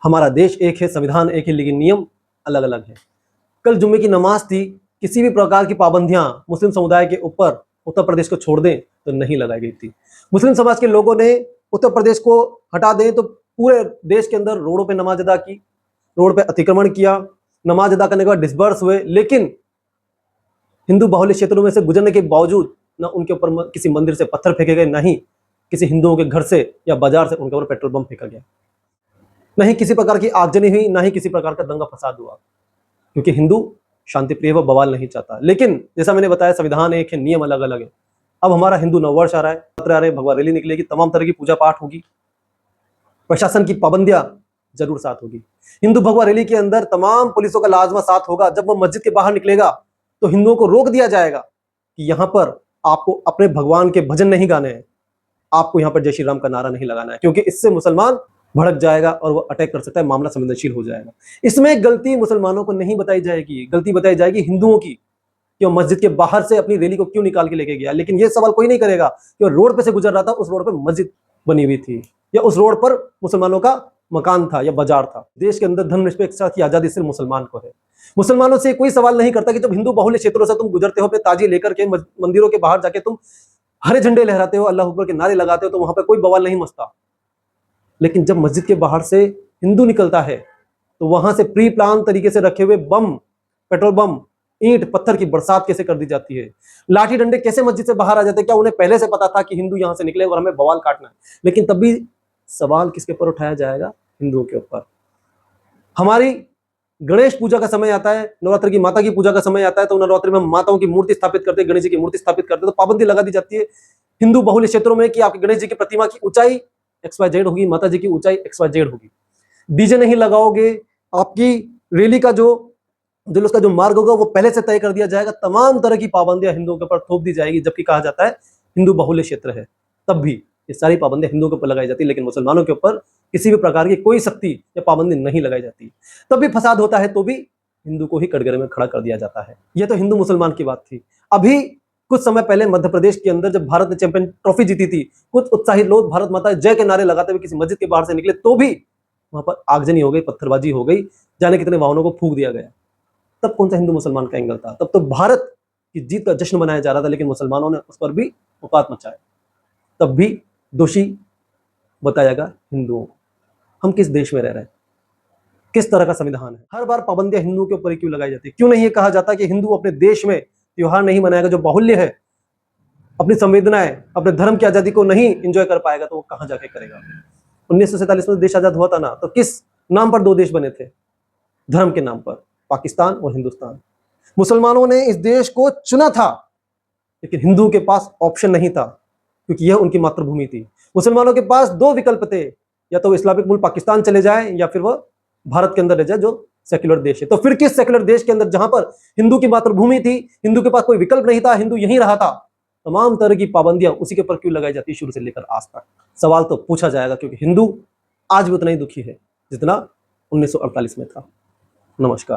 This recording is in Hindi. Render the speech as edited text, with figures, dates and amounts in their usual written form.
हमारा देश एक है, संविधान एक है, लेकिन नियम अलग अलग है। कल जुम्मे की नमाज थी, किसी भी प्रकार की पाबंदियां मुस्लिम समुदाय के ऊपर उत्तर प्रदेश को छोड़ दें तो नहीं लगाई गई थी। मुस्लिम समाज के लोगों ने उत्तर प्रदेश को हटा दें तो पूरे देश के अंदर रोडों पे नमाज अदा की, रोड पे अतिक्रमण किया, नमाज अदा करने के बाद डिस्बर्स हुए, लेकिन हिंदू बाहुल्य क्षेत्रों में से गुजरने के बावजूद न उनके ऊपर किसी मंदिर से पत्थर फेंके गए, नहीं किसी हिंदुओं के घर से या बाजार से उनके ऊपर पेट्रोल बम फेंका गया, नहीं किसी प्रकार की आगजनी हुई, ना ही किसी प्रकार का दंगा फसाद हुआ, क्योंकि हिंदू शांति प्रिय व बवाल नहीं चाहता। लेकिन जैसा मैंने बताया, संविधान एक है, नियम अलग अलग है। अब हमारा हिंदू नववर्ष आ रहा है, पत्र आ रहे, भगवा रैली निकलेगी, तमाम तरह की पूजा पाठ होगी, प्रशासन की पाबंदियां जरूर साथ होगी। हिंदू भगवा रैली के अंदर तमाम पुलिसों का लाजमा साथ होगा। जब वो मस्जिद के बाहर निकलेगा तो हिंदुओं को रोक दिया जाएगा कि यहां पर आपको अपने भगवान के भजन नहीं गाने हैं, आपको यहां पर जय श्री राम का नारा नहीं लगाना है, क्योंकि इससे मुसलमान भड़क जाएगा और वो अटैक कर सकता है, मामला संवेदनशील हो जाएगा। इसमें गलती मुसलमानों को नहीं बताई जाएगी, गलती बताई जाएगी हिंदुओं की कि वो मस्जिद के बाहर से अपनी रैली को क्यों निकाल के लेके गया। लेकिन ये सवाल कोई नहीं करेगा कि वो रोड पे से गुजर रहा था, उस रोड पे मस्जिद बनी हुई थी, या उस रोड पर मुसलमानों का मकान था या बाजार था। देश के अंदर धर्मनिरपेक्षता की आजादी सिर्फ मुसलमान को है। मुसलमानों से कोई सवाल नहीं करता कि जब हिंदू बाहुल्य क्षेत्रों से तुम गुजरते हो, अपने ताजी लेकर के मंदिरों के बाहर जाके तुम हरे झंडे लहराते हो, अल्लाह अकबर के नारे लगाते हो, तो वहां पर कोई बवाल नहीं मचता। लेकिन जब मस्जिद के बाहर से हिंदू निकलता है तो वहां से प्री प्लान तरीके से रखे हुए बम, पेट्रोल बम, ईंट पत्थर की बरसात कैसे कर दी जाती है, लाठी डंडे कैसे मस्जिद से बाहर आ जाते हैं। क्या उन्हें पहले से पता था कि हिंदू यहां से निकले और हमें बवाल काटना है? लेकिन तब भी सवाल किसके ऊपर उठाया जाएगा? हिंदुओं के ऊपर। हमारी गणेश पूजा का समय आता है, नवरात्र की माता की पूजा का समय आता है, तो नवरात्रि में माताओं की मूर्ति स्थापित करते हैं, गणेश जी की मूर्ति स्थापित करते हैं, तो पाबंदी लगा दी जाती है हिंदू बहुल्य क्षेत्रों में कि आपकी गणेश जी की प्रतिमा की ऊंचाई XYZ होगी, माता जी की ऊंचाई XYZ होगी, डीजे नहीं लगाओगे, आपकी रैली का जो जुलूस का जो मार्ग होगा वो पहले से तय कर दिया जाएगा। तमाम तरह की पाबंदियां हिंदुओं के ऊपर थोप दी जाएगी, जबकि कहा जाता है हिंदू बहुल्य क्षेत्र है, तब भी ये सारी पाबंदियां हिंदुओं के ऊपर लगाई जाती है, लेकिन मुसलमानों के ऊपर किसी भी प्रकार की कोई सख्ती या पाबंदी नहीं लगाई जाती। तब भी फसाद होता है, तो भी हिंदू को ही कटघरे में खड़ा कर दिया जाता है। यह तो हिंदू मुसलमान की बात थी। अभी कुछ समय पहले मध्य प्रदेश के अंदर जब भारत ने चैंपियन ट्रॉफी जीती थी, कुछ उत्साहित लोग भारत माता जय के नारे लगाते हुए किसी मस्जिद के बाहर से निकले, तो भी वहां पर आगजनी हो गई, पत्थरबाजी हो गई, जाने कितने वाहनों को फूंक दिया गया। तब कौन सा हिंदू मुसलमान का एंगल था? तब तो भारत की जीत का जश्न मनाया जा रहा था, लेकिन मुसलमानों ने उस पर भी औकात मचाया। तब भी दोषी बताएगा हिंदुओं को। हम किस देश में रह रहे हैं? किस तरह का संविधान है? हर बार पाबंदियां हिंदुओं के ऊपर क्यों लगाई जाती है? क्यों नहीं ये कहा जाता कि हिंदू अपने देश में त्योहार नहीं मनाएगा, जो बाहुल्य है, अपनी संवेदनाएं, अपने धर्म की आजादी को नहीं एंजॉय कर पाएगा, तो वो कहां जाके करेगा? 1947 में देश आजाद हुआ था ना, तो किस नाम पर दो देश बने थे? धर्म के नाम पर, पाकिस्तान और हिंदुस्तान। मुसलमानों ने इस देश को चुना था, लेकिन हिंदुओं के पास ऑप्शन नहीं था, क्योंकि यह उनकी मातृभूमि थी। मुसलमानों के पास दो विकल्प थे, या तो इस्लामिक मुल्क पाकिस्तान चले जाए, या फिर वह भारत के अंदर रह जाए, जो सेक्युलर देश है। तो फिर किस सेक्युलर देश के अंदर, जहां पर हिंदू की मातृभूमि थी, हिंदू के पास कोई विकल्प नहीं था, हिंदू यहीं रहा था, तमाम तरह की पाबंदियां उसी के ऊपर क्यों लगाई जाती, शुरू से लेकर आज तक? सवाल तो पूछा जाएगा, क्योंकि हिंदू आज भी उतना ही दुखी है जितना 1948 में था। नमस्कार।